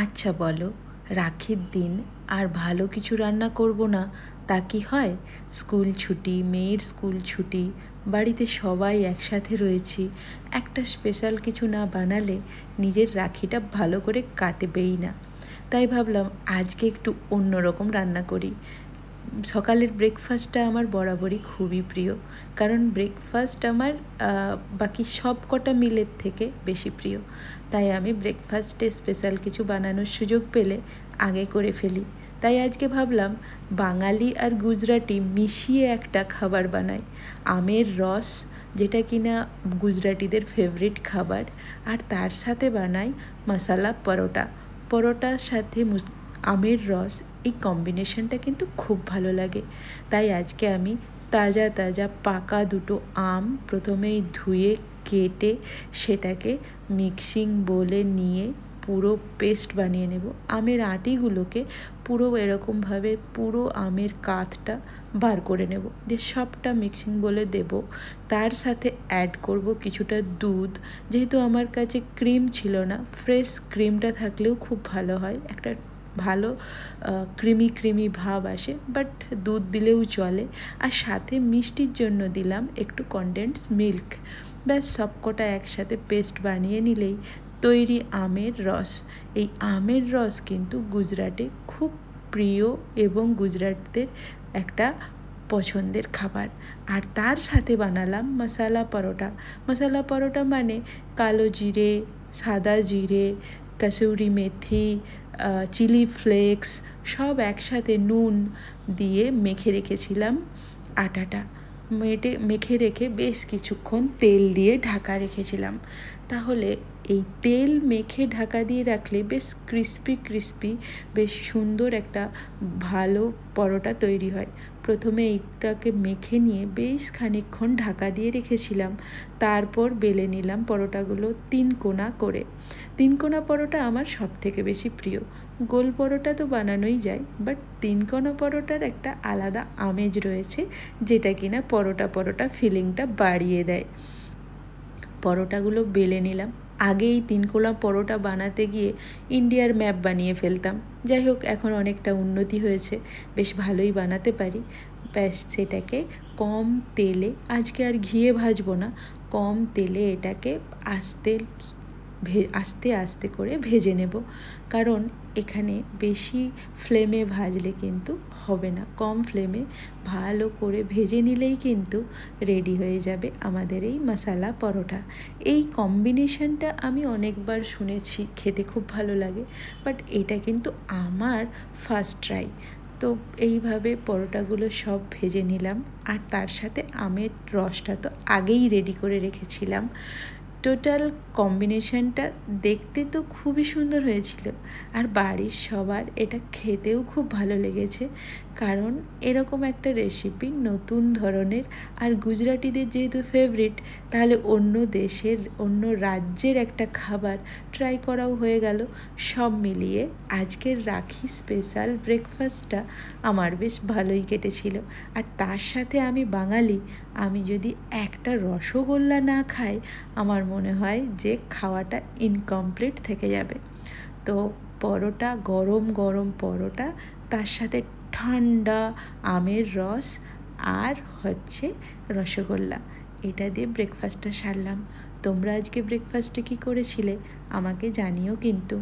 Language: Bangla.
আচ্ছা বলো, রাখির দিন আর ভালো কিছু রান্না করব না তা কি হয়? স্কুল ছুটি, মেয়ের স্কুল ছুটি, বাড়িতে সবাই একসাথে রয়েছি। একটা স্পেশাল কিছু না বানালে নিজের রাখিটা ভালো করে কাটবেই না। তাই ভাবলাম আজকে একটু অন্যরকম রান্না করি। সকালের ব্রেকফাস্টটা আমার বরাবরই খুবই প্রিয়, কারণ ব্রেকফাস্ট আমার বাকি সব কটা মিলের থেকে বেশি প্রিয়। তাই আমি ব্রেকফাস্টে স্পেশাল কিছু বানানোর সুযোগ পেলে আগে করে ফেলি। তাই আজকে ভাবলাম বাঙালি আর গুজরাটি মিশিয়ে একটা খাবার বানাই। আমের রস, যেটা কিনা গুজরাটিদের ফেভারিট খাবার, আর তার সাথে বানাই মশালা পরোটা। পরোটার সাথে আমের রস, এই কম্বিনেশনটা কিন্তু খুব ভালো লাগে। তাই আজকে আমি তাজা তাজা পাকা দুটো আম প্রথমেই ধুয়ে কেটে সেটাকে মিক্সিং বোলে নিয়ে পুরো পেস্ট বানিয়ে নেব। আমের আটিগুলোকে পুরো এরকমভাবে পুরো আমের কাঠটা বার করে নেব, দিয়ে সবটা মিক্সিং বোলে দেব। তার সাথে অ্যাড করব কিছুটা দুধ। যেহেতু আমার কাছে ক্রিম ছিল না, ফ্রেশ ক্রিমটা থাকলেও খুব ভালো হয়, একটা ভালো ক্রিমি ক্রিমি ভাব আসে, বাট দুধ দিলেও চলে। আর সাথে মিষ্টির জন্য দিলাম একটু কনডেন্স মিল্ক। ব্যাস সবকটা একসাথে পেস্ট বানিয়ে নিলেই তৈরি আমের রস। এই আমের রস কিন্তু গুজরাটে খুব প্রিয় এবং গুজরাটদের একটা পছন্দের খাবার। আর তার সাথে বানালাম মশালা পরোটা। মশালা পরোটা মানে কালো জিরে, সাদা জিরে, কসুরি মেথি, চিলি ফ্লেক্স সব একসাথে নুন দিয়ে মেখে রেখেছিলাম। আটাটা মেখে রেখে বেশ কিছুক্ষণ তেল দিয়ে ঢাকা রেখেছিলাম। তাহলে এই তেল মেখে ঢাকা দিয়ে রাখলে বেশ ক্রিস্পি ক্রিস্পি, বেশ সুন্দর একটা ভালো পরোটা তৈরি হয়। প্রথমে এইটাকে মেখে নিয়ে বেশ খানিকক্ষণ ঢাকা দিয়ে রেখেছিলাম। তারপর বেলে নিলাম পরোটাগুলো তিন কোনা করে। তিন কোনা পরোটা আমার সবথেকে বেশি প্রিয়। গোল পরোটা তো বানানোই যায়, বাট তিন কোনা পরোটার একটা আলাদা আমেজ রয়েছে, যেটা কিনা পরোটা ফিলিংটা বাড়িয়ে দেয়। পরোটাগুলো বেলে নিলাম। আগে এই তিন কোনা পরোটা বানাতে গিয়ে ইন্ডিয়ার ম্যাপ বানিয়ে ফেলতাম। যাই হোক, এখন অনেকটা উন্নতি হয়েছে, বেশ ভালোই বানাতে পারি। ব্যাস সেটাকে কম তেলে, আজকে আর ঘিয়ে ভাজবো না, কম তেলে এটাকে আস্তে আস্তে করে ভেজে নেব। কারণ এখানে বেশি ফ্লেমে ভাজলে কিন্তু হবে না, কম ফ্লেমে ভালো করে ভেজে নিলেই কিন্তু রেডি হয়ে যাবে আমাদের এই মশালা পরোটা। এই কম্বিনেশনটা আমি অনেকবার শুনেছি, খেতে খুব ভালো লাগে, বাট এটা কিন্তু আমার ফার্স্ট ট্রাই। তো এইভাবে পরোটাগুলো সব ভেজে নিলাম, আর তার সাথে আমের রসটা তো আগেই রেডি করে রেখেছিলাম। টোটাল কম্বিনেশনটা দেখতে তো খুবই সুন্দর হয়েছিল, আর বাড়ির সবার এটা খেতেও খুব ভালো লেগেছে। কারণ এরকম একটা রেসিপি নতুন ধরনের, আর গুজরাটিদের যেহেতু ফেভারিট, তাহলে অন্য দেশের, অন্য রাজ্যের একটা খাবার ট্রাই করাও হয়ে গেল। সব মিলিয়ে আজকের রাখি স্পেশাল ব্রেকফাস্টটা আমার বেশ ভালোই কেটেছিল। আর তার সাথে আমি বাঙালি, আমি যদি একটা রসগোল্লা না খাই, আমার মনে হয় যে খাওয়াটা ইনকমপ্লিট থেকে যাবে। তো পরোটা, গরম গরম পরোটা, তার সাথে ঠান্ডা আমের রস, আর হচ্ছে রসগোল্লা, এটা দিয়ে ব্রেকফাস্টটা সারলাম। তোমরা আজকে ব্রেকফাস্টে কী করেছিলে আমাকে জানিও কিন্তু।